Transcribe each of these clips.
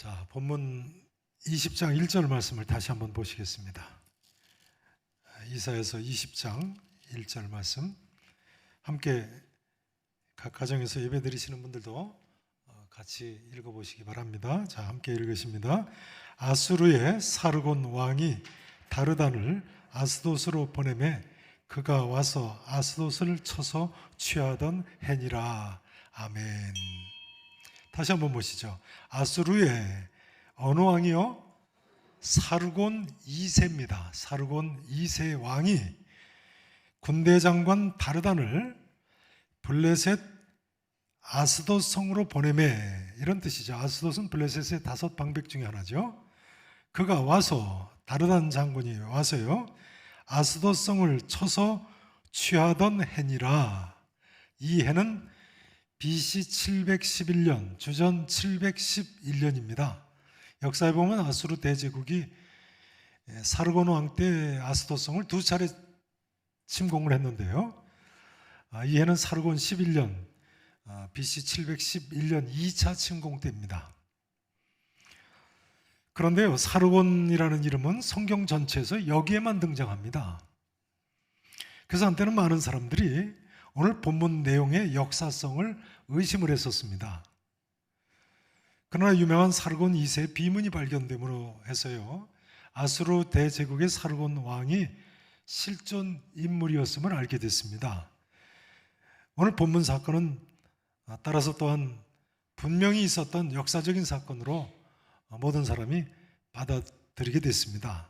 자, 본문 20장 1절 말씀을 다시 한번 보시겠습니다. 이사야서 20장 1절 말씀 함께 각 가정에서 예배 드리시는 분들도 같이 읽어보시기 바랍니다. 자, 함께 읽으십니다. 아수르의 사르곤 왕이 다르단을 아스돗으로 보내매 그가 와서 아스돗을 쳐서 취하던 해니라. 아멘. 다시 한번 보시죠. 아수르의 어느 왕이요? 사르곤 2세입니다. 사르곤 2세 왕이 군대 장관 다르단을 블레셋 아스돗 성으로 보내매, 이런 뜻이죠. 아스돗은 블레셋의 5 방백 중에 하나죠. 그가 와서, 다르단 장군이 와서요, 아스돗 성을 쳐서 취하던 해니라. 이 해는 BC 711년, 주전 711년입니다. 역사에 보면 아수르 대제국이 사르곤 왕 때 아스돗 성을 2차례 침공을 했는데요. 이 해는 사르곤 11년, BC 711년 2차 침공 때입니다. 그런데요, 사르곤이라는 이름은 성경 전체에서 여기에만 등장합니다. 그래서 한때는 많은 사람들이 오늘 본문 내용의 역사성을 의심을 했었습니다. 그러나 유명한 사르곤 2세의 비문이 발견됨으로 해서요, 아수르 대제국의 사르곤 왕이 실존 인물이었음을 알게 됐습니다. 오늘 본문 사건은 따라서 또한 분명히 있었던 역사적인 사건으로 모든 사람이 받아들이게 됐습니다.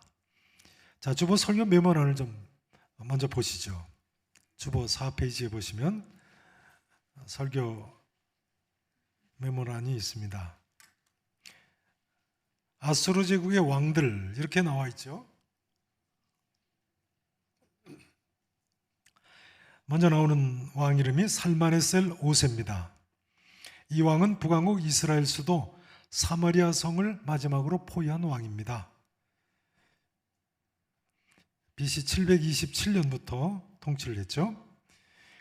자, 주보 설교 메모란을 좀 먼저 보시죠. 주보 4페이지에 보시면 설교 메모란이 있습니다. 아수르 제국의 왕들, 이렇게 나와 있죠. 먼저 나오는 왕 이름이 살마네셀 5세입니다. 이 왕은 북왕국 이스라엘 수도 사마리아 성을 마지막으로 포위한 왕입니다. BC 727년부터 통치를 했죠.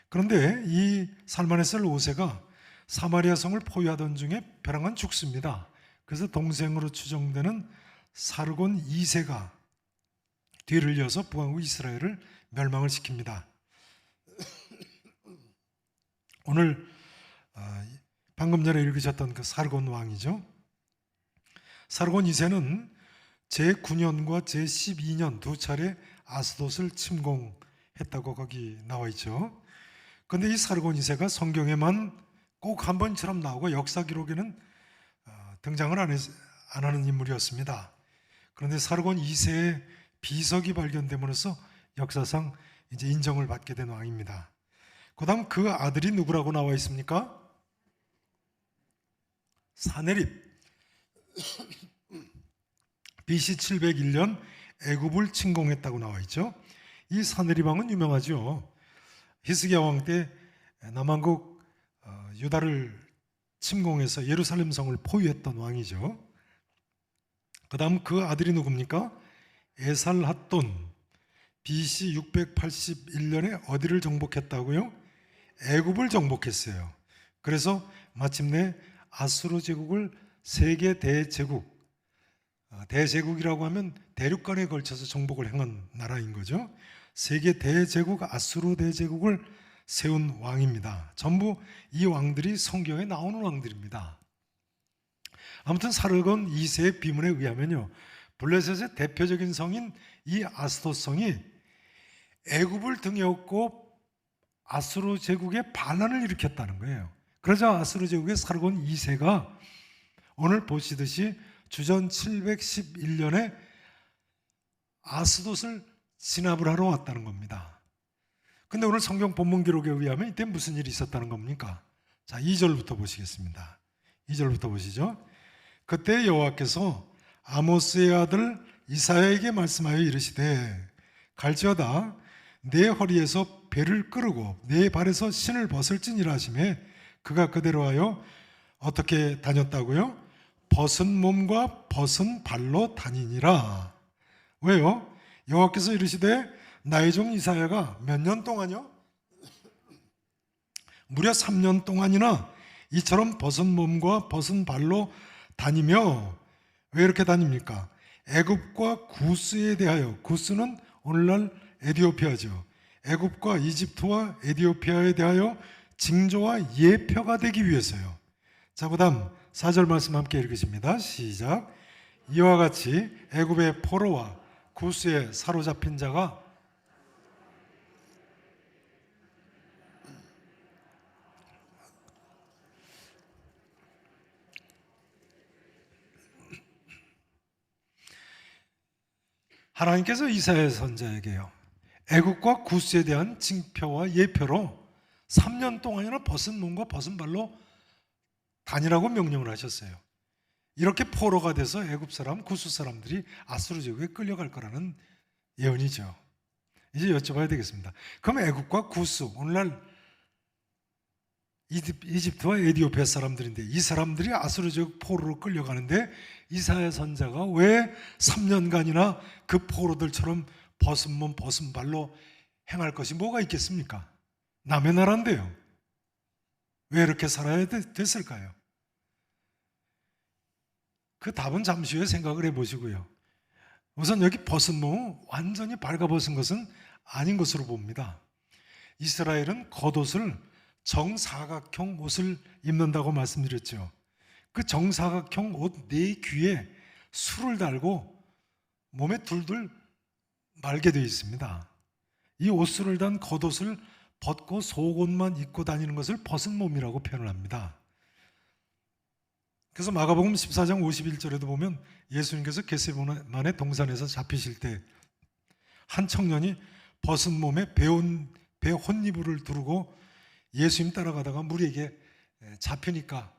그런데 이 살마네셀 5세가 사마리아 성을 포위하던 중에 벼랑간 죽습니다. 그래서 동생으로 추정되는 사르곤 2세가 뒤를 이어서 북왕국 이스라엘을 멸망을 시킵니다. 오늘 방금 전에 읽으셨던 그 사르곤 왕이죠. 사르곤 2세는 제9년과 제12년 2차례 아스돗을 침공했다고 거기 나와 있죠. 그런데 이 사르곤 2세가 성경에만 꼭 한 번처럼 나오고 역사 기록에는 등장을 안 하는 인물이었습니다. 그런데 사르곤 2세의 비석이 발견됨으로써 역사상 이제 인정을 받게 된 왕입니다. 그 다음 그 아들이 누구라고 나와 있습니까? 사네립. BC 701년 애굽을 침공했다고 나와 있죠. 이 사네립 왕은 유명하죠. 히스기야 왕 때 남왕국 유다를 침공해서 예루살렘 성을 포위했던 왕이죠. 그 다음 그 아들이 누굽니까? 에살핫돈. BC 681년에 어디를 정복했다고요? 애굽을 정복했어요. 그래서 마침내 아수르 제국을 세계 대제국, 대제국이라고 하면 대륙간에 걸쳐서 정복을 행한 나라인 거죠. 세계 대제국 아수르 대제국을 세운 왕입니다. 전부 이 왕들이 성경에 나오는 왕들입니다. 아무튼 사르곤 2세의 비문에 의하면요, 블레셋의 대표적인 성인 이 아스돗 성이 애굽을 등에 업고 아수르 제국의 반란을 일으켰다는 거예요. 그러자 아수르 제국의 사르곤 2세가 오늘 보시듯이 주전 711년에 아스돗을 진압을 하러 왔다는 겁니다. 근데 오늘 성경 본문 기록에 의하면 이때 무슨 일이 있었다는 겁니까? 자, 2절부터 보시겠습니다. 2절부터 보시죠. 그때 여호와께서 아모스의 아들 이사야에게 말씀하여 이르시되 갈지어다 내 허리에서 배를 끄르고 내 발에서 신을 벗을지니라 하시매 그가 그대로 하여 어떻게 다녔다고요? 벗은 몸과 벗은 발로 다니니라. 왜요? 여호와께서 이르시되 나의 종 이사야가 몇 년 동안요? 무려 3년 동안이나 이처럼 벗은 몸과 벗은 발로 다니며 왜 이렇게 다닙니까? 애굽과 구스에 대하여, 구스는 오늘날 에티오피아죠. 애굽과 이집트와 에티오피아에 대하여 징조와 예표가 되기 위해서요. 자, 그다음 4절 말씀 함께 읽으십니다. 시작. 이와 같이 애굽의 포로와 구스에 사로잡힌 자가 하나님께서 이사야 선지자에게요, 애국과 구스에 대한 징표와 예표로 3년 동안이나 벗은 몸과 벗은 발로 다니라고 명령을 하셨어요. 이렇게 포로가 돼서 애굽 사람, 구스 사람들이 아수르 제국에 끌려갈 거라는 예언이죠. 이제 여쭤봐야 되겠습니다. 그럼 애굽과 구스, 오늘날 이집트와 에티오피아 사람들인데 이 사람들이 아수르 제국 포로로 끌려가는데 이사야 선지자가 왜 3년간이나 그 포로들처럼 벗은 몸 벗은 발로 행할 것이 뭐가 있겠습니까? 남의 나라인데요. 왜 이렇게 살아야 됐을까요? 그 답은 잠시 후에 생각을 해보시고요. 우선 여기 벗은 몸은 완전히 발가벗은 것은 아닌 것으로 봅니다. 이스라엘은 겉옷을 정사각형 옷을 입는다고 말씀드렸죠. 그 정사각형 옷 네 귀에 술을 달고 몸에 둘둘 말게 되어 있습니다. 이 옷술을 단 겉옷을 벗고 속옷만 입고 다니는 것을 벗은 몸이라고 표현을 합니다. 그래서 마가복음 14장 51절에도 보면 예수님께서 겟세마네 동산에서 잡히실 때 한 청년이 벗은 몸에 배 혼이불을 두르고 예수님 따라가다가 무리에게 잡히니까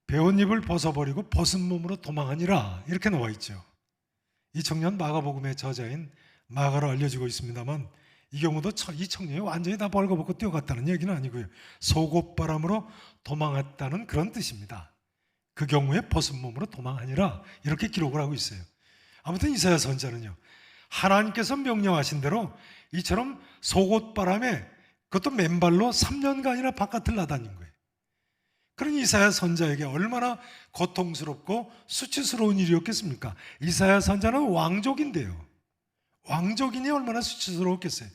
배 혼입을 벗어버리고 벗은 몸으로 도망하니라, 이렇게 나와 있죠. 이 청년 마가복음의 저자인 마가로 알려지고 있습니다만 이 경우도 이 청년이 완전히 다 벌거벗고 뛰어갔다는 얘기는 아니고요, 속옷바람으로 도망했다는 그런 뜻입니다. 그 경우에 벗은 몸으로 도망하니라, 이렇게 기록을 하고 있어요. 아무튼 이사야 선지자는요, 하나님께서 명령하신 대로 이처럼 속옷바람에, 그것도 맨발로 3년간이나 바깥을 나다닌 거예요. 그러니 이사야 선지자에게 얼마나 고통스럽고 수치스러운 일이었겠습니까? 이사야 선지자는 왕족인데요, 왕족이니 얼마나 수치스러웠겠어요.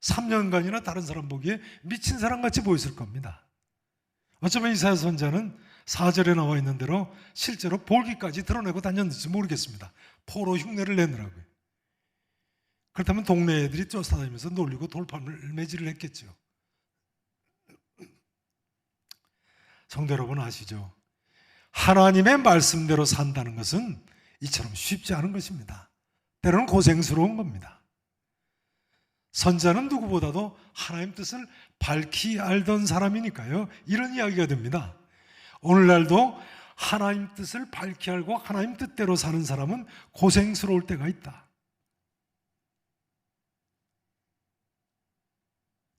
3년간이나 다른 사람 보기에 미친 사람같이 보였을 겁니다. 어쩌면 이사야 선지자는 4절에 나와 있는 대로 실제로 볼기까지 드러내고 다녔는지 모르겠습니다. 포로 흉내를 내느라고요. 그렇다면 동네 애들이 쫓아다니면서 놀리고 돌팔매질을 했겠죠. 성도 여러분 아시죠? 하나님의 말씀대로 산다는 것은 이처럼 쉽지 않은 것입니다. 때로는 고생스러운 겁니다. 선지자는 누구보다도 하나님 뜻을 밝히 알던 사람이니까요, 이런 이야기가 됩니다. 오늘날도 하나님 뜻을 밝히 알고 하나님 뜻대로 사는 사람은 고생스러울 때가 있다.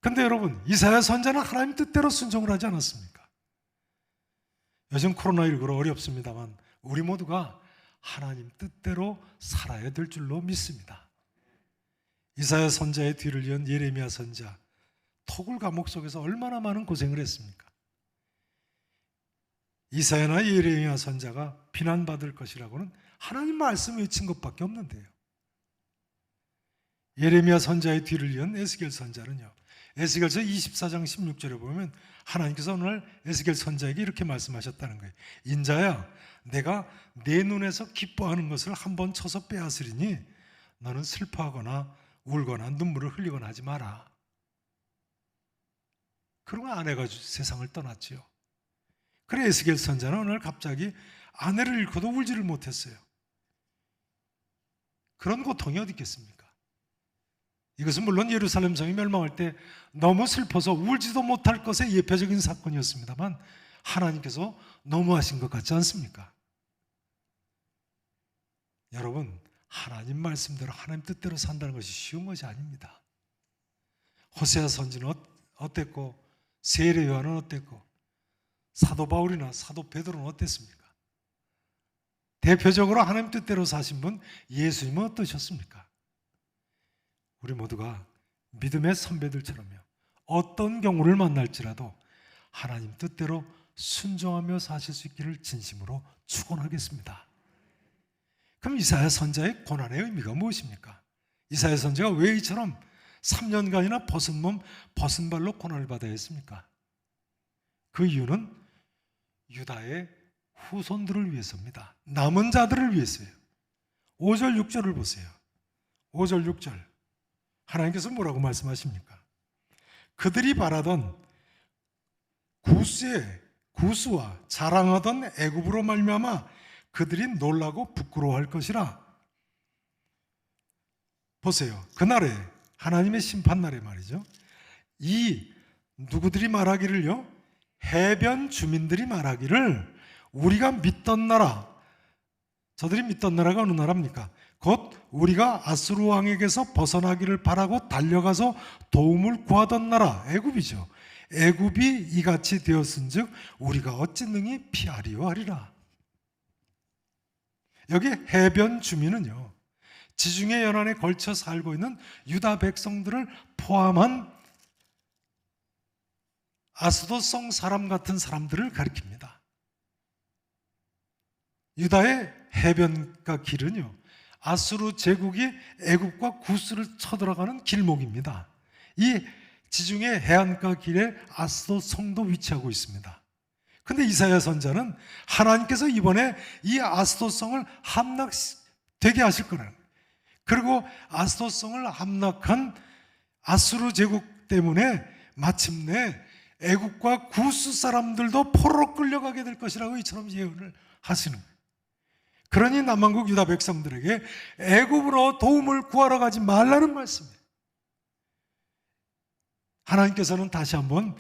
근데 여러분, 이사야 선지자는 하나님 뜻대로 순종을 하지 않았습니까? 요즘 코로나19로 어렵습니다만 우리 모두가 하나님 뜻대로 살아야 될 줄로 믿습니다. 이사야 선지자의 뒤를 이은 예레미야 선지자, 토굴 감옥 속에서 얼마나 많은 고생을 했습니까? 이사야나 예레미야 선지자가 비난받을 것이라고는 하나님 말씀 외친 것밖에 없는데요. 예레미야 선지자의 뒤를 이은 에스겔 선지자는요, 에스겔서 24장 16절에 보면 하나님께서 오늘 에스겔 선지자에게 이렇게 말씀하셨다는 거예요. 인자야, 내가 내 눈에서 기뻐하는 것을 한번 쳐서 빼앗으리니 너는 슬퍼하거나 울거나 눈물을 흘리거나 하지 마라. 그런 거 안 해가지고 세상을 떠났지요. 그래 에스겔 선지자는 오늘 갑자기 아내를 잃고도 울지를 못했어요. 그런 고통이 어디 있겠습니까? 이것은 물론 예루살렘 성이 멸망할 때 너무 슬퍼서 울지도 못할 것의 예표적인 사건이었습니다만 하나님께서 너무하신 것 같지 않습니까? 여러분, 하나님 말씀대로 하나님 뜻대로 산다는 것이 쉬운 것이 아닙니다. 호세아 선지는 어땠고, 세례 요한은 어땠고, 사도 바울이나 사도 베드로는 어땠습니까? 대표적으로 하나님 뜻대로 사신 분 예수님은 어떠셨습니까? 우리 모두가 믿음의 선배들처럼요, 어떤 경우를 만날지라도 하나님 뜻대로 순종하며 사실 수 있기를 진심으로 축원하겠습니다. 그럼 이사야 선자의 고난의 의미가 무엇입니까? 이사야 선자가 왜 이처럼 3년간이나 벗은 몸, 벗은 발로 고난을 받아야 했습니까? 그 이유는 유다의 후손들을 위해서입니다. 남은 자들을 위해서예요. 5절 6절을 보세요. 5절 6절 하나님께서 뭐라고 말씀하십니까? 그들이 바라던 구수와 자랑하던 애굽으로 말미암아 그들이 놀라고 부끄러워할 것이라. 보세요. 그날에 하나님의 심판날에 말이죠. 이 누구들이 말하기를요, 해변 주민들이 말하기를 우리가 믿던 나라, 저들이 믿던 나라가 어느 나라입니까? 곧 우리가 아수르 왕에게서 벗어나기를 바라고 달려가서 도움을 구하던 나라, 애굽이죠. 애굽이 이같이 되었은즉 우리가 어찌 능히 피하리요 하리라. 여기 해변 주민은요, 지중해 연안에 걸쳐 살고 있는 유다 백성들을 포함한 아스도성 사람 같은 사람들을 가리킵니다. 유다의 해변가 길은요, 아수르 제국이 애굽과 구스를 쳐들어가는 길목입니다. 이 지중해 해안가 길에 아스도 성도 위치하고 있습니다. 근데 이사야 선자는 하나님께서 이번에 이 아스도 성을 함락되게 하실 거라는, 그리고 아스도 성을 함락한 아수르 제국 때문에 마침내 애굽과 구스 사람들도 포로로 끌려가게 될 것이라고 이처럼 예언을 하시는 거예요. 그러니 남한국 유다 백성들에게 애굽으로 도움을 구하러 가지 말라는 말씀이에요. 하나님께서는 다시 한번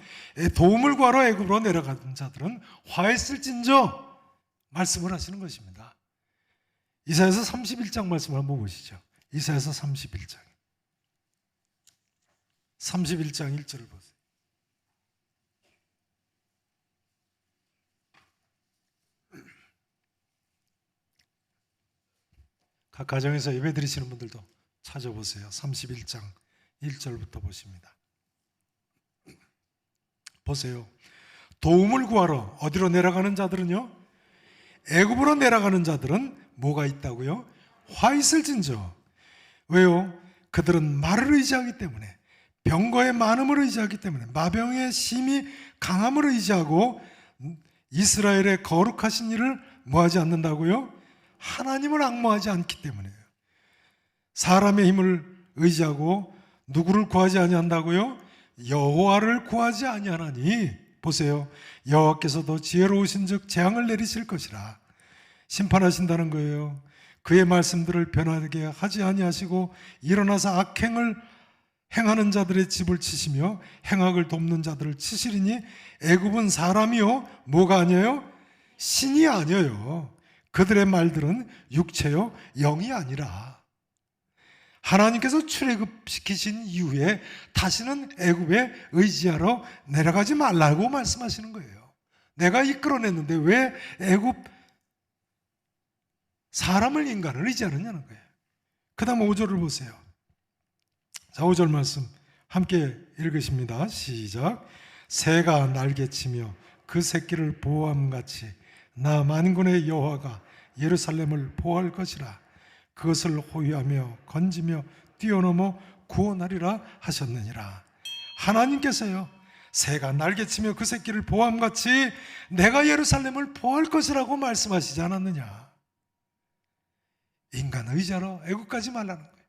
도움을 구하러 애굽으로 내려간 자들은 화했을진저 말씀을 하시는 것입니다. 이사야서 31장 말씀을 한번 보시죠. 이사야서 31장 1절을 보세요. 각 가정에서 예배 드리시는 분들도 찾아보세요. 31장 1절부터 보십니다. 보세요. 도움을 구하러 어디로 내려가는 자들은요, 애굽으로 내려가는 자들은 뭐가 있다고요? 화 있을진저. 왜요? 그들은 말을 의지하기 때문에, 병거의 많음을 의지하기 때문에, 마병의 심히 강함을 의지하고 이스라엘의 거룩하신 일을 뭐하지 않는다고요? 하나님을 앙모하지 않기 때문에요. 사람의 힘을 의지하고 누구를 구하지 아니한다고요? 여호와를 구하지 아니하나니. 보세요. 여호와께서도 지혜로우신즉 재앙을 내리실 것이라. 심판하신다는 거예요. 그의 말씀들을 변하게 하지 아니하시고 일어나서 악행을 행하는 자들의 집을 치시며 행악을 돕는 자들을 치시리니 애굽은 사람이요 뭐가 아니에요? 신이 아니에요. 그들의 말들은 육체요 영이 아니라. 하나님께서 출애굽시키신 이후에 다시는 애굽에 의지하러 내려가지 말라고 말씀하시는 거예요. 내가 이끌어냈는데 왜 애굽 사람을, 인간을 의지하느냐는 거예요. 그 다음 5절을 보세요. 자, 5절 말씀 함께 읽으십니다. 시작. 새가 날개치며 그 새끼를 보호함같이 나 만군의 여호와가 예루살렘을 보호할 것이라. 그것을 호위하며 건지며 뛰어넘어 구원하리라 하셨느니라. 하나님께서요, 새가 날개치며 그 새끼를 보호함같이 내가 예루살렘을 보호할 것이라고 말씀하시지 않았느냐. 인간 의지하러 애국까지 말라는 거예요.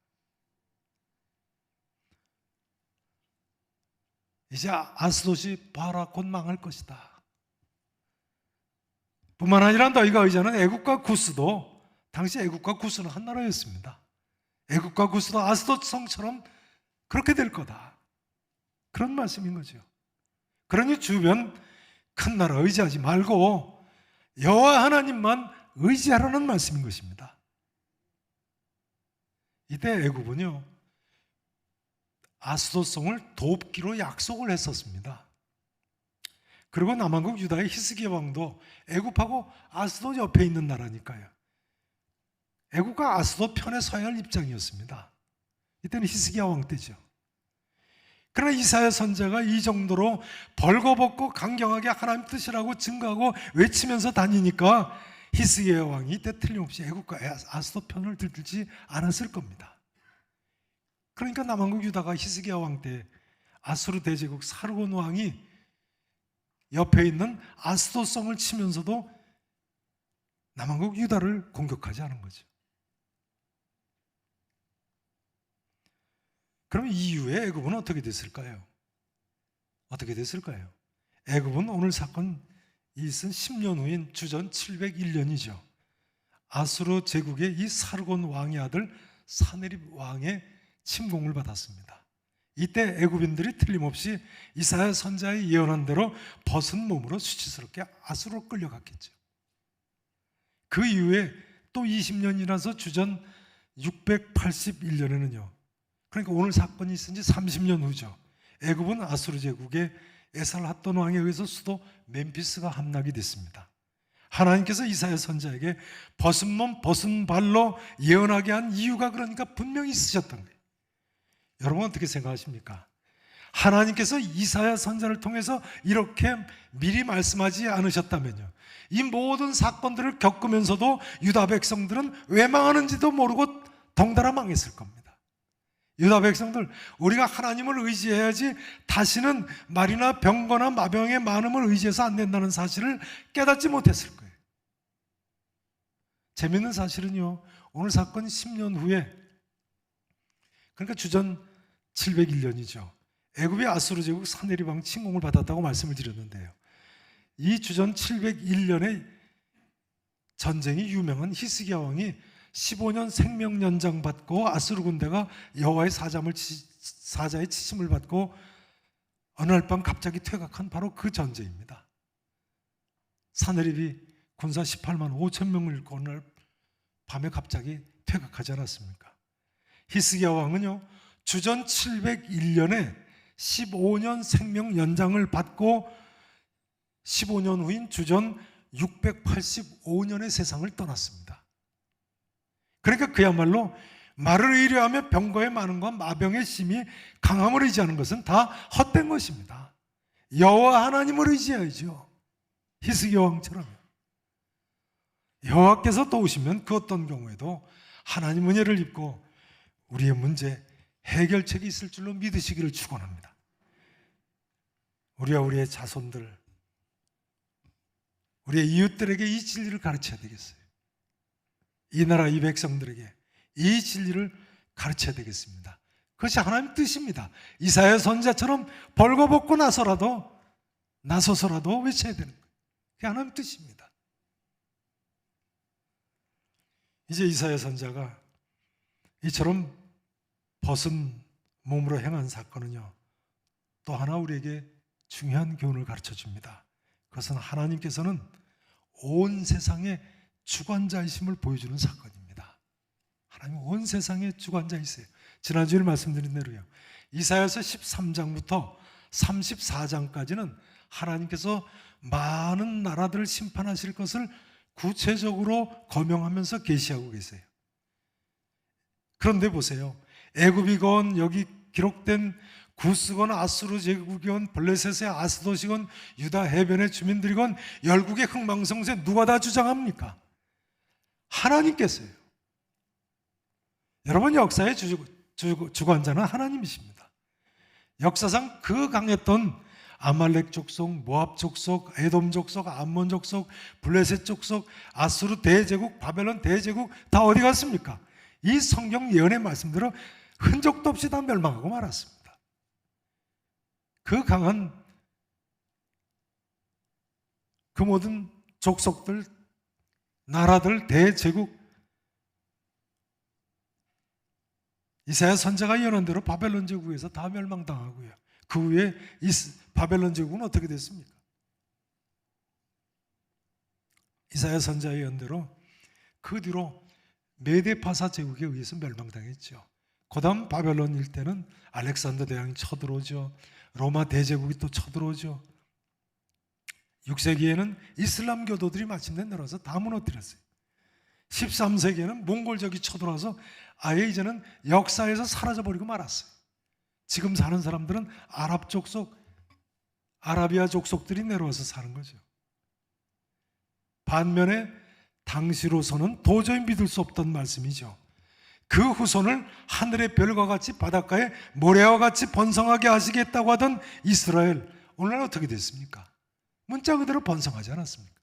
이제 아스돗이 봐라 곧 망할 것이다. 뿐만 아니라 너희가 의지하는 애국과 구스도, 당시 애국과 구스는 한 나라였습니다. 애국과 구스도 아스돗 성처럼 그렇게 될 거다. 그런 말씀인 거죠. 그러니 주변 큰 나라 의지하지 말고 여호와 하나님만 의지하라는 말씀인 것입니다. 이때 애굽은요, 아스돗성을 돕기로 약속을 했었습니다. 그리고 남한국 유다의 히스기야 왕도 애굽하고 아스돗 옆에 있는 나라니까요, 애굽과 아스돗 편에 서야 할 입장이었습니다. 이때는 히스기야 왕 때죠. 그러나 이사야 선지자가 이 정도로 벌거벗고 강경하게 하나님 뜻이라고 증거하고 외치면서 다니니까 히스기야 왕이 이때 틀림없이 애국과 아스도 편을 들지 않았을 겁니다. 그러니까 남한국 유다가 히스기야 왕 때 아수르 대제국 사르곤 왕이 옆에 있는 아스도성을 치면서도 남한국 유다를 공격하지 않은 거죠. 그럼 이후에 애굽은 어떻게 됐을까요? 어떻게 됐을까요? 애굽은 오늘 사건 있은 10년 후인 주전 701년이죠. 아수르 제국의 이 사르곤 왕의 아들 사네립 왕의 침공을 받았습니다. 이때 애굽인들이 틀림없이 이사야 선지자의 예언한 대로 벗은 몸으로 수치스럽게 아수르로 끌려갔겠죠. 그 이후에 또 20년이 나서 주전 681년에는요. 그러니까 오늘 사건이 있은 지 30년 후죠. 애굽은 아수르 제국의 에살핫돈 왕에 의해서 수도 멤피스가 함락이 됐습니다. 하나님께서 이사야 선지자에게 벗은 몸 벗은 발로 예언하게 한 이유가 그러니까 분명히 있으셨던 거예요. 여러분 어떻게 생각하십니까? 하나님께서 이사야 선지자를 통해서 이렇게 미리 말씀하지 않으셨다면요, 이 모든 사건들을 겪으면서도 유다 백성들은 왜 망하는지도 모르고 덩달아 망했을 겁니다. 유다 백성들, 우리가 하나님을 의지해야지 다시는 말이나 병거나 마병의 많음을 의지해서 안 된다는 사실을 깨닫지 못했을 거예요. 재밌는 사실은요, 오늘 사건 10년 후에, 그러니까 주전 701년이죠. 애굽의 아수르 제국 사네립 왕 침공을 받았다고 말씀을 드렸는데요. 이 주전 701년의 전쟁이 유명한 히스기야 왕이 15년 생명 연장 받고 아수르 군대가 여호와의 사자의 치심을 받고 어느 날 밤 갑자기 퇴각한 바로 그 전쟁입니다. 사네립이 군사 18만 5천 명을 잃고 어느 날 밤에 갑자기 퇴각하지 않았습니까? 히스기야 왕은요, 주전 701년에 15년 생명 연장을 받고 15년 후인 주전 685년의 세상을 떠났습니다. 그러니까 그야말로 말을 의뢰하며 병거의 많음과 마병의 심이 강함을 의지하는 것은 다 헛된 것입니다. 여호와 하나님을 의지해야죠. 히스기야 왕처럼. 여호와께서 도우시면 그 어떤 경우에도 하나님 은혜를 입고 우리의 문제 해결책이 있을 줄로 믿으시기를 축원합니다. 우리와 우리의 자손들, 우리의 이웃들에게 이 진리를 가르쳐야 되겠어요. 이 나라 이 백성들에게 이 진리를 가르쳐야 되겠습니다. 그것이 하나님 뜻입니다. 이사야 선지자처럼 벌거벗고 나서서라도 외쳐야 되는 거예요. 그게 하나님 뜻입니다. 이제 이사야 선지자가 이처럼 벗은 몸으로 행한 사건은요, 또 하나 우리에게 중요한 교훈을 가르쳐 줍니다. 그것은 하나님께서는 온 세상의 주관자이심을 보여주는 사건입니다. 하나님 온 세상의 주관자이세요. 지난주에 말씀드린 대로요, 이사야서 13장부터 34장까지는 하나님께서 많은 나라들을 심판하실 것을 구체적으로 거명하면서 계시하고 계세요. 그런데 보세요, 애굽이건 여기 기록된 구스건 아수르 제국이건 블레셋의 아스돗이건 유다 해변의 주민들이건 열국의 흥망성쇠 누가 다 주장합니까? 하나님께서요. 여러분, 역사의 주관자는 하나님이십니다. 역사상 그 강했던 아말렉 족속, 모압 족속, 에돔 족속, 암몬 족속, 블레셋 족속, 아수르 대제국, 바벨론 대제국 다 어디 갔습니까? 이 성경 예언의 말씀대로 흔적도 없이 다 멸망하고 말았습니다. 그 강한 그 모든 족속들, 나라들, 대제국, 이사야 선지자가 예언한 대로 바벨론 제국에서 다 멸망당하고요. 그 후에 이 바벨론 제국은 어떻게 됐습니까? 이사야 선지자의 예언대로 그 뒤로 메데파사 제국에 의해서 멸망당했죠. 그 다음 바벨론 일대는 알렉산더 대왕이 쳐들어오죠. 로마 대제국이 또 쳐들어오죠. 6세기에는 이슬람 교도들이 마침내 내려와서 다 무너뜨렸어요. 13세기에는 몽골족이 쳐들어와서 아예 이제는 역사에서 사라져버리고 말았어요. 지금 사는 사람들은 아랍 족속, 아라비아 족속들이 내려와서 사는 거죠. 반면에 당시로서는 도저히 믿을 수 없던 말씀이죠. 그 후손을 하늘의 별과 같이 바닷가에 모래와 같이 번성하게 하시겠다고 하던 이스라엘, 오늘날 어떻게 됐습니까? 문자 그대로 번성하지 않았습니까?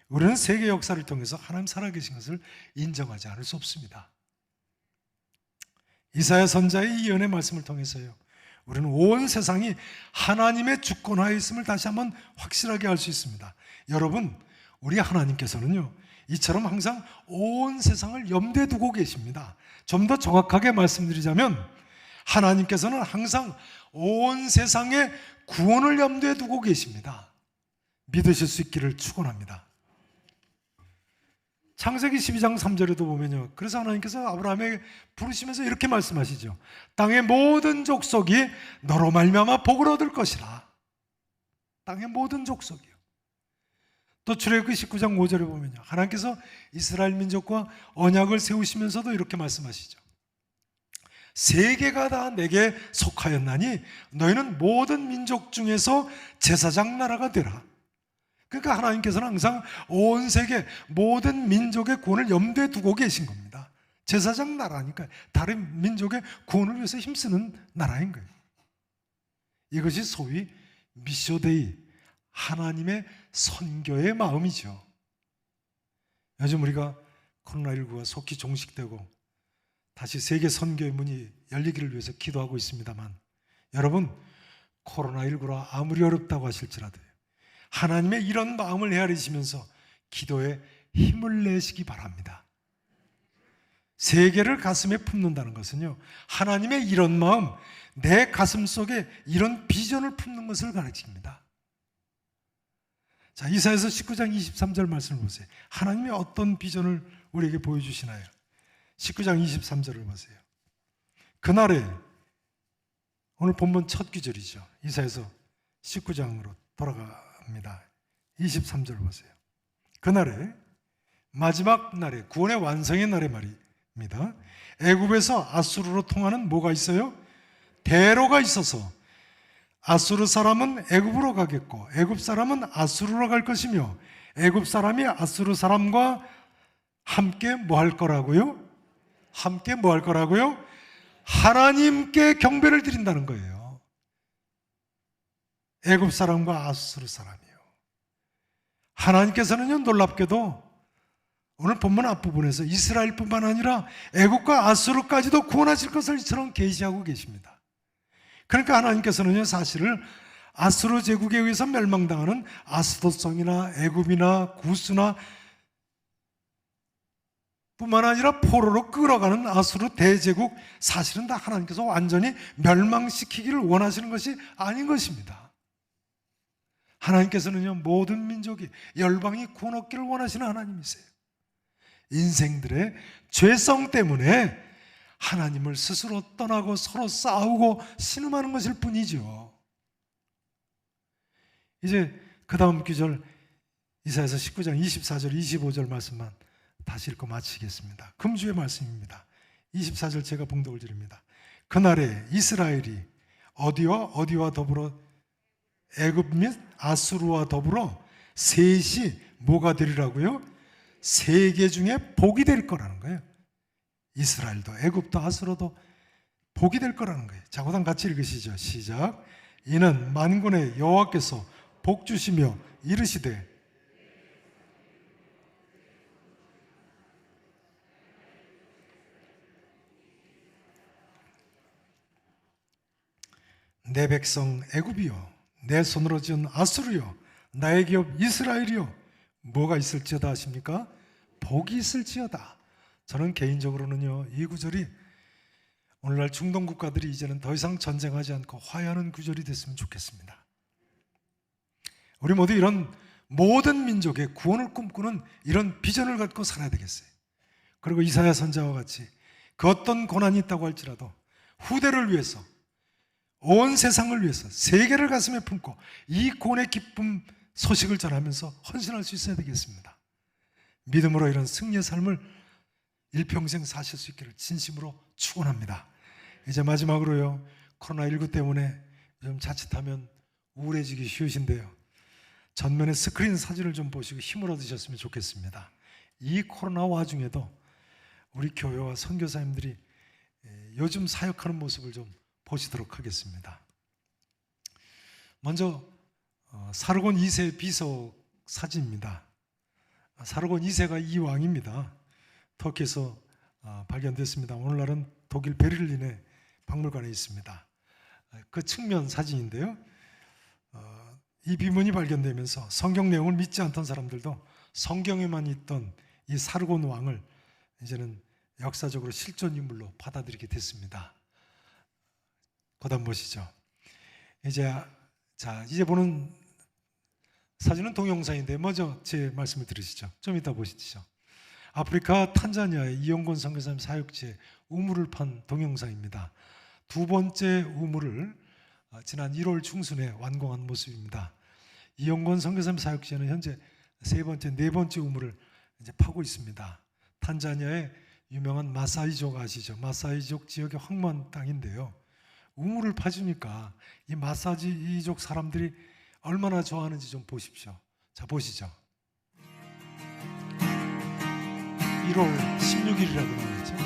우리는 세계 역사를 통해서 하나님 살아계신 것을 인정하지 않을 수 없습니다. 이사야 선자의 이 예언의 말씀을 통해서요, 우리는 온 세상이 하나님의 주권하에 있음을 다시 한번 확실하게 알 수 있습니다. 여러분, 우리 하나님께서는요, 이처럼 항상 온 세상을 염두에 두고 계십니다. 좀 더 정확하게 말씀드리자면 하나님께서는 항상 온 세상의 구원을 염두에 두고 계십니다. 믿으실 수 있기를 축원합니다. 창세기 12장 3절에도 보면요, 그래서 하나님께서 아브라함에게 부르시면서 이렇게 말씀하시죠. 땅의 모든 족속이 너로 말미암아 복을 얻을 것이라. 땅의 모든 족속이요. 또 출애굽기 19장 5절에 보면요, 하나님께서 이스라엘 민족과 언약을 세우시면서도 이렇게 말씀하시죠. 세계가 다 내게 속하였나니 너희는 모든 민족 중에서 제사장 나라가 되라. 그러니까 하나님께서는 항상 온 세계 모든 민족의 구원을 염두에 두고 계신 겁니다. 제사장 나라니까 다른 민족의 구원을 위해서 힘쓰는 나라인 거예요. 이것이 소위 미쇼데이, 하나님의 선교의 마음이죠. 요즘 우리가 코로나19가 속히 종식되고 다시 세계 선교의 문이 열리기를 위해서 기도하고 있습니다만, 여러분, 코로나19라 아무리 어렵다고 하실지라도 하나님의 이런 마음을 헤아리시면서 기도에 힘을 내시기 바랍니다. 세계를 가슴에 품는다는 것은요, 하나님의 이런 마음, 내 가슴 속에 이런 비전을 품는 것을 가르칩니다. 자, 이사야서 19장 23절 말씀을 보세요. 하나님이 어떤 비전을 우리에게 보여주시나요? 19장 23절을 보세요. 그날에, 오늘 본문 첫 구절이죠. 이사야서 19장으로 돌아갑니다. 23절 보세요. 그날에, 마지막 날에, 구원의 완성의 날의 말입니다. 애굽에서 아수르로 통하는 뭐가 있어요? 대로가 있어서 아수르 사람은 애굽으로 가겠고 애굽 사람은 아수르로 갈 것이며 애굽 사람이 아수르 사람과 함께 뭐 할 거라고요? 함께 뭐 할 거라고요? 하나님께 경배를 드린다는 거예요. 애굽 사람과 아수르 사람이요. 하나님께서는요, 놀랍게도 오늘 본문 앞부분에서 이스라엘뿐만 아니라 애굽과 아수르까지도 구원하실 것을 이처럼 계시하고 계십니다. 그러니까 하나님께서는요, 사실을 아수르 제국에 의해서 멸망당하는 아스돗성이나 애굽이나 구스나 뿐만 아니라 포로로 끌어가는 아수르 대제국, 사실은 다 하나님께서 완전히 멸망시키기를 원하시는 것이 아닌 것입니다. 하나님께서는요, 모든 민족이, 열방이 구원 얻기를 원하시는 하나님이세요. 인생들의 죄성 때문에 하나님을 스스로 떠나고 서로 싸우고 신음하는 것일 뿐이죠. 이제 그 다음 구절, 이사야서 19장 24절 25절 말씀만 다시 읽고 마치겠습니다. 금주의 말씀입니다. 24절 제가 봉독을 드립니다. 그날에 이스라엘이 어디와 더불어 애굽 및 아수르와 더불어 셋이 뭐가 되리라고요? 세계 중에 복이 될 거라는 거예요. 이스라엘도 애굽도 아수르도 복이 될 거라는 거예요. 자, 그다음 같이 읽으시죠. 시작. 이는 만군의 여호와께서 복 주시며 이르시되 내 백성 애굽이요, 내 손으로 지은 아수르요, 나의 기업 이스라엘이요, 뭐가 있을지어다 하십니까? 복이 있을지어다. 저는 개인적으로는요, 이 구절이 오늘날 중동 국가들이 이제는 더 이상 전쟁하지 않고 화해하는 구절이 됐으면 좋겠습니다. 우리 모두 이런 모든 민족의 구원을 꿈꾸는 이런 비전을 갖고 살아야 되겠어요. 그리고 이사야 선자와 같이 그 어떤 고난이 있다고 할지라도 후대를 위해서, 온 세상을 위해서, 세계를 가슴에 품고 이 구원의 기쁨 소식을 전하면서 헌신할 수 있어야 되겠습니다. 믿음으로 이런 승리의 삶을 일평생 사실 수 있기를 진심으로 축원합니다. 이제 마지막으로요. 코로나19 때문에 좀 자칫하면 우울해지기 쉬우신데요. 전면에 스크린 사진을 좀 보시고 힘을 얻으셨으면 좋겠습니다. 이 코로나 와중에도 우리 교회와 선교사님들이 요즘 사역하는 모습을 좀 보시도록 하겠습니다. 먼저 사르곤 2세 비석 사진입니다. 사르곤 2세가 이 왕입니다. 터키에서 발견됐습니다. 오늘날은 독일 베를린의 박물관에 있습니다. 그 측면 사진인데요. 이 비문이 발견되면서 성경 내용을 믿지 않던 사람들도 성경에만 있던 이 사르곤 왕을 이제는 역사적으로 실존 인물로 받아들이게 됐습니다. 거단 보시죠. 이제 보는 사진은 동영상인데 먼저 제 말씀을 들으시죠. 좀 이따 보시죠. 아프리카 탄자니아의 이영곤 선교사님 사역지에 우물을 판 동영상입니다. 두 번째 우물을 지난 1월 중순에 완공한 모습입니다. 이영곤 선교사님 사역지에는 현재 세 번째, 네 번째 우물을 이제 파고 있습니다. 탄자니아의 유명한 마사이족 아시죠? 마사이족 지역의 황무한 땅인데요. 우물을 파주니까 이 마사이족 사람들이 얼마나 좋아하는지 좀 보십시오. 자, 보시죠. 1월 16일이라고 나와있죠.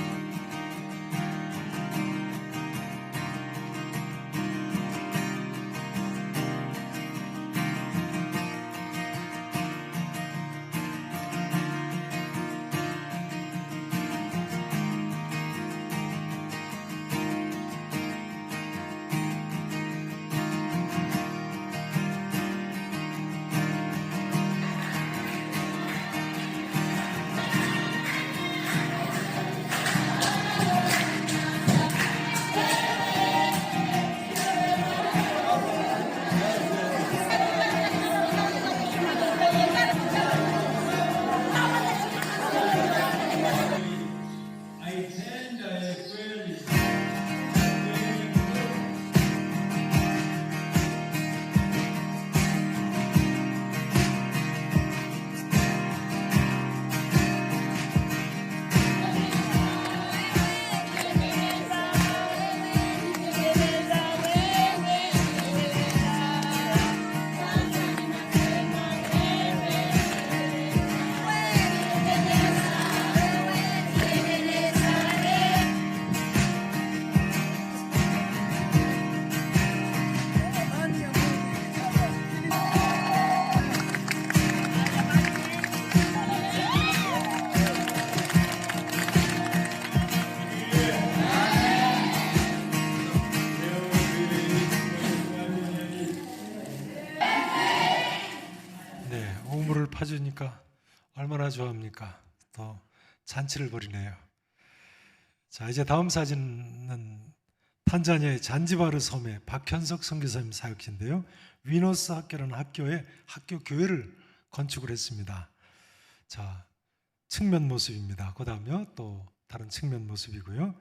파주니까 얼마나 좋아합니까? 또 잔치를 벌이네요. 자, 이제 다음 사진은 탄자니아의 잔지바르 섬의 박현석 선교사님 사역지인데요. 위너스 학교라는 학교에 학교 교회를 건축을 했습니다. 자, 측면 모습입니다. 그 다음에 또 다른 측면 모습이고요.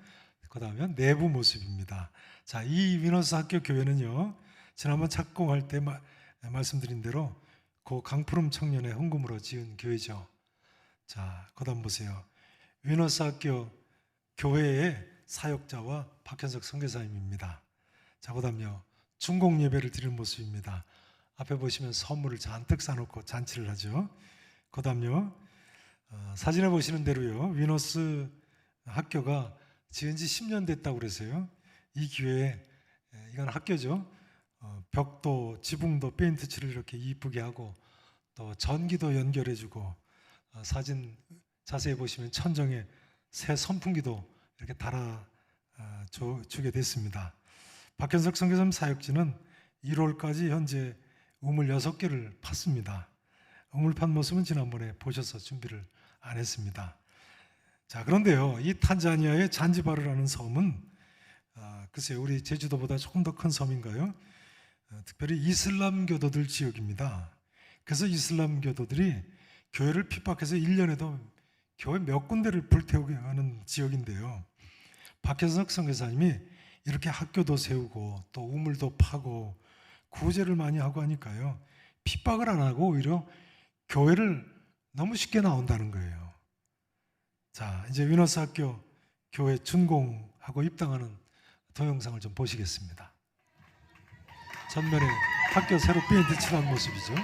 그 다음에 내부 모습입니다. 자, 이 위너스 학교 교회는요, 지난번 착공할 때 말씀드린 대로 고 강푸름 청년의 헌금으로 지은 교회죠. 자, 그 다음 보세요. 위너스 학교 교회의 사역자와 박현석 선교사님입니다. 자, 그 다음요, 중공 예배를 드리는 모습입니다. 앞에 보시면 선물을 잔뜩 싸놓고 잔치를 하죠. 그 다음요, 사진에 보시는 대로요, 위너스 학교가 지은 지 10년 됐다고 그래서요, 이 교회에, 이건 학교죠, 벽도, 지붕도 페인트 칠을 이렇게 이쁘게 하고 또 전기도 연결해주고, 사진 자세히 보시면 천정에 새 선풍기도 이렇게 달아주게 됐습니다. 박현석 선교사님 사역지는 1월까지 현재 우물 6개를 팠습니다. 우물 판 모습은 지난번에 보셔서 준비를 안 했습니다. 자, 그런데요, 이 탄자니아의 잔지바르라는 섬은 글쎄요, 우리 제주도보다 조금 더 큰 섬인가요? 특별히 이슬람교도들 지역입니다. 그래서 이슬람교도들이 교회를 핍박해서 1년에도 교회 몇 군데를 불태우게 하는 지역인데요. 박현석 선교사님이 이렇게 학교도 세우고 또 우물도 파고 구제를 많이 하고 하니까요, 핍박을 안 하고 오히려 교회를 너무 쉽게 나온다는 거예요. 자, 이제 위너스 학교 교회 준공하고 입당하는 동영상을 좀 보시겠습니다. 전면에 학교 새로 페인트 칠한 모습이죠.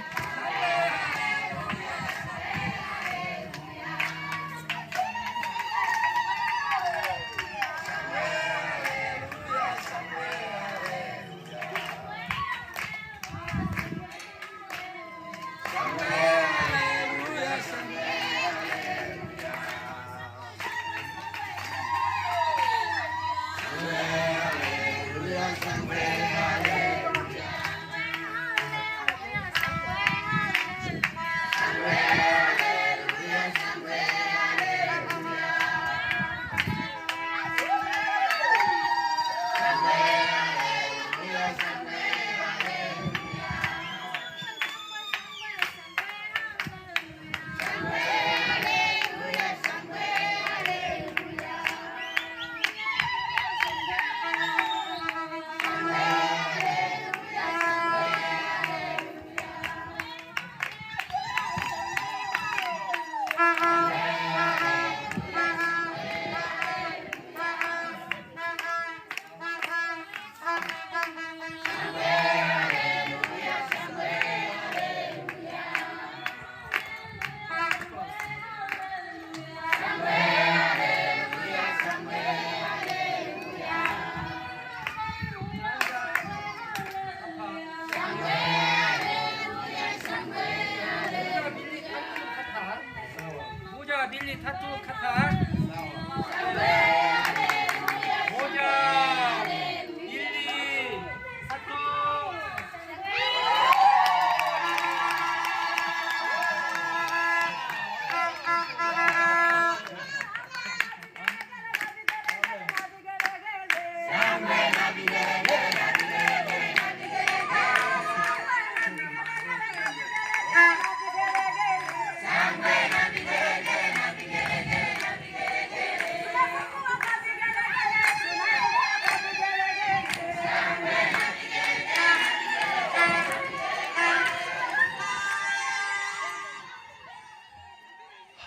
모자 밀리 타투 카타 모자 밀리 타투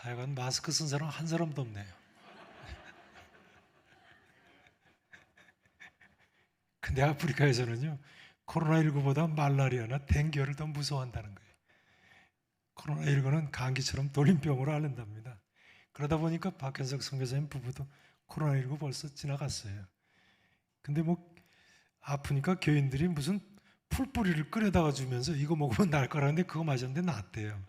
하여간 마스크 쓴 사람 한 사람도 없네요. 근데 아프리카에서는요, 코로나19보다 말라리아나 댕기를 더 무서워한다는 거예요. 코로나19는 감기처럼 돌림병으로 앓는답니다. 그러다 보니까 박현석 선교사님 부부도 코로나19 벌써 지나갔어요. 근데 뭐 아프니까 교인들이 무슨 풀뿌리를 끓여다가 주면서 이거 먹으면 날 거라는데 그거 맞았는데 낫대요.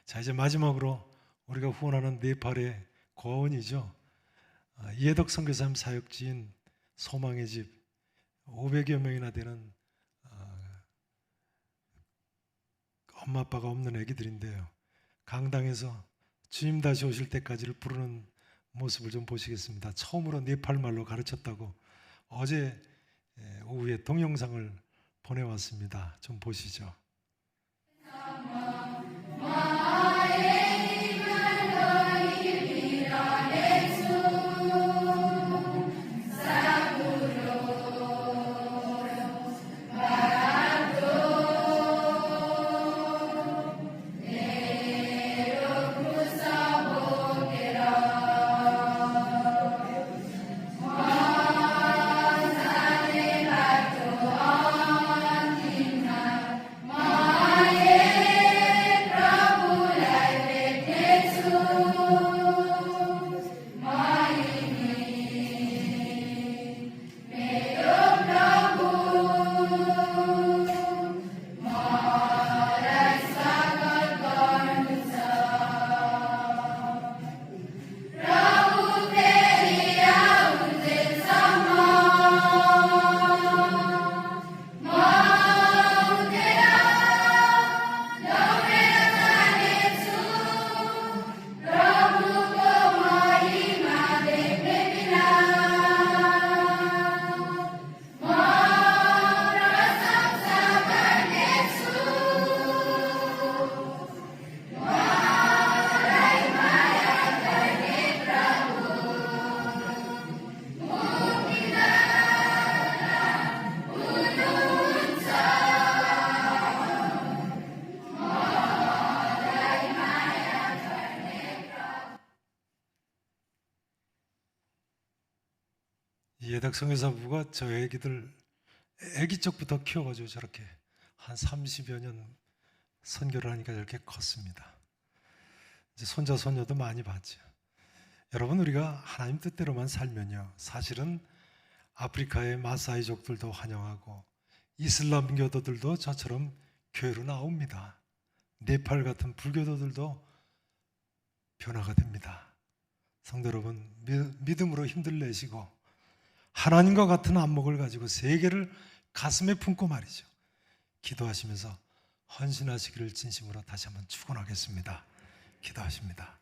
자, 이제 마지막으로 우리가 후원하는 네팔의 고아원이죠. 이해덕 선교사님 사역지인 소망의 집 500여 명이나 되는 엄마 아빠가 없는 애기들인데요. 강당에서 주님 다시 오실 때까지를 부르는 모습을 좀 보시겠습니다. 처음으로 네팔 말로 가르쳤다고 어제 오후에 동영상을 보내왔습니다. 좀 보시죠. 예덕 선교사부가 저 애기들 애기 쪽부터 키워가지고 저렇게 한 30여 년 선교를 하니까 이렇게 컸습니다. 이제 손자 손녀도 많이 봤죠. 여러분, 우리가 하나님 뜻대로만 살면요, 사실은 아프리카의 마사이족들도 환영하고 이슬람 교도들도 저처럼 교회로 나옵니다. 네팔 같은 불교도들도 변화가 됩니다. 성도 여러분, 믿음으로 힘들 내시고 하나님과 같은 안목을 가지고 세계를 가슴에 품고 말이죠, 기도하시면서 헌신하시기를 진심으로 다시 한번 축원하겠습니다. 기도하십니다.